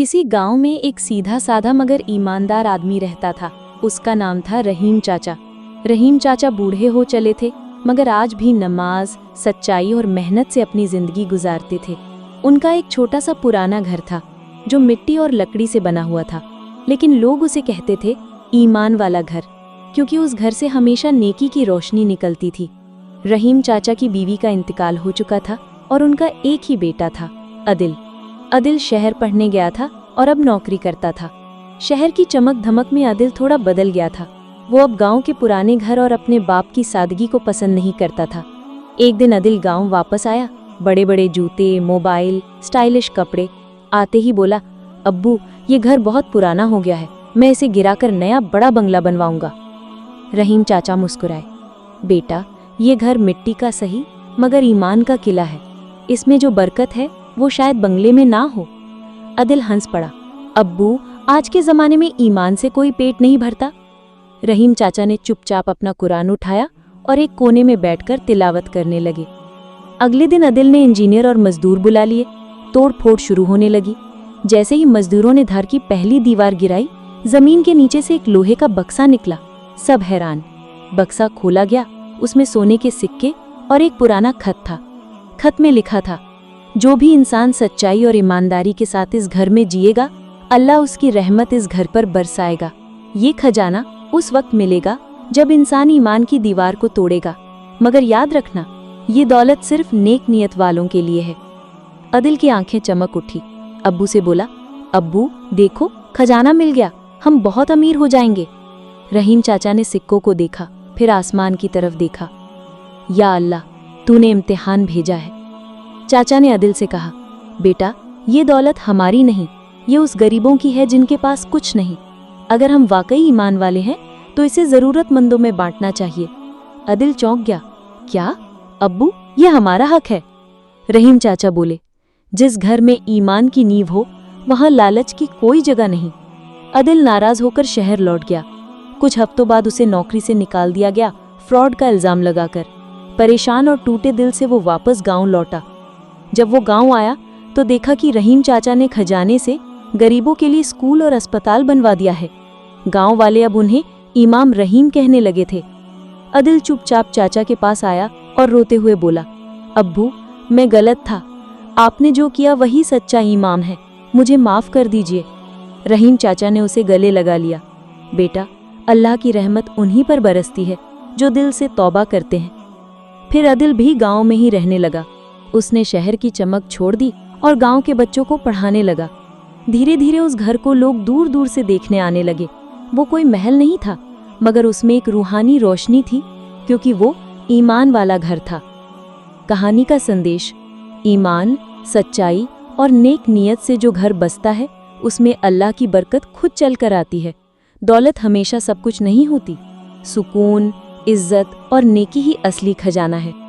किसी गांव में एक सीधा साधा मगर ईमानदार आदमी रहता था। उसका नाम था रहीम चाचा। रहीम चाचा बूढ़े हो चले थे, मगर आज भी नमाज, सच्चाई और मेहनत से अपनी जिंदगी गुजारते थे। उनका एक छोटा सा पुराना घर था जो मिट्टी और लकड़ी से बना हुआ था, लेकिन लोग उसे कहते थे ईमान वाला घर, क्योंकि उस घर से हमेशा नेकी की रोशनी निकलती थी। रहीम चाचा की बीवी का इंतकाल हो चुका था और उनका एक ही बेटा था, अदिल। अदिल शहर पढ़ने गया था और अब नौकरी करता था। शहर की चमक धमक में अदिल थोड़ा बदल गया था। वो अब गांव के पुराने घर और अपने बाप की सादगी को पसंद नहीं करता था। एक दिन अदिल गांव वापस आया, बड़े बड़े जूते, मोबाइल, स्टाइलिश कपड़े। आते ही बोला, अब्बू ये घर बहुत पुराना हो गया है, मैं इसे गिराकर नया बड़ा बंगला बनवाऊंगा। रहीम चाचा मुस्कुराए, बेटा ये घर मिट्टी का सही मगर ईमान का किला है, इसमें जो बरकत है वो शायद बंगले में ना हो। अदिल हंस पड़ा, अब्बू आज के ज़माने में ईमान से कोई पेट नहीं भरता। रहीम चाचा ने चुपचाप अपना कुरान उठाया और एक कोने में बैठकर तिलावत करने लगे। अगले दिन अदिल ने इंजीनियर और मजदूर बुला लिए। तोड़ फोड़ शुरू होने लगी। जैसे ही मजदूरों ने घर की पहली दीवार गिराई, जमीन के नीचे से एक लोहे का बक्सा निकला। सब हैरान। बक्सा खोला गया, उसमें सोने के सिक्के और एक पुराना खत था। खत में लिखा था, जो भी इंसान सच्चाई और ईमानदारी के साथ इस घर में जिएगा, अल्लाह उसकी रहमत इस घर पर बरसाएगा। ये खजाना उस वक्त मिलेगा जब इंसान ईमान की दीवार को तोड़ेगा, मगर याद रखना ये दौलत सिर्फ नेक नियत वालों के लिए है। अदिल की आंखें चमक उठी। अब्बू से बोला, अब्बू देखो खजाना मिल गया, हम बहुत अमीर हो जाएंगे। रहीम चाचा ने सिक्कों को देखा, फिर आसमान की तरफ देखा। या अल्लाह तूने इम्तिहान भेजा है। चाचा ने अदिल से कहा, बेटा ये दौलत हमारी नहीं, ये उस गरीबों की है जिनके पास कुछ नहीं। अगर हम वाकई ईमान वाले हैं तो इसे जरूरतमंदों में बांटना चाहिए। अदिल चौंक गया, क्या अब्बू ये हमारा हक है? रहीम चाचा बोले, जिस घर में ईमान की नींव हो वहां लालच की कोई जगह नहीं। अदिल नाराज होकर शहर लौट गया। कुछ हफ्तों बाद उसे नौकरी से निकाल दिया गया, फ्रॉड का इल्जाम लगाकर। परेशान और टूटे दिल से वो वापस गांव लौटा। जब वो गांव आया तो देखा कि रहीम चाचा ने खजाने से गरीबों के लिए स्कूल और अस्पताल बनवा दिया है। गांव वाले अब उन्हें इमाम रहीम कहने लगे थे। अदिल चुपचाप चाचा के पास आया और रोते हुए बोला, अब्बू मैं गलत था, आपने जो किया वही सच्चा इमाम है, मुझे माफ कर दीजिए। रहीम चाचा ने उसे गले लगा लिया, बेटा अल्लाह की रहमत उन्हीं पर बरसती है जो दिल से तौबा करते हैं। फिर अदिल भी गांव में ही रहने लगा। उसने शहर की चमक छोड़ दी और गांव के बच्चों को पढ़ाने लगा। धीरे धीरे उस घर को लोग दूर दूर से देखने आने लगे। वो कोई महल नहीं था, मगर उसमें एक रूहानी रोशनी थी, क्योंकि वो ईमान वाला घर था। कहानी का संदेश, ईमान, सच्चाई और नेक नियत से जो घर बसता है उसमें अल्लाह की बरकत खुद चल कर आती है। दौलत हमेशा सब कुछ नहीं होती, सुकून, इज्जत और नेकी ही असली खजाना है।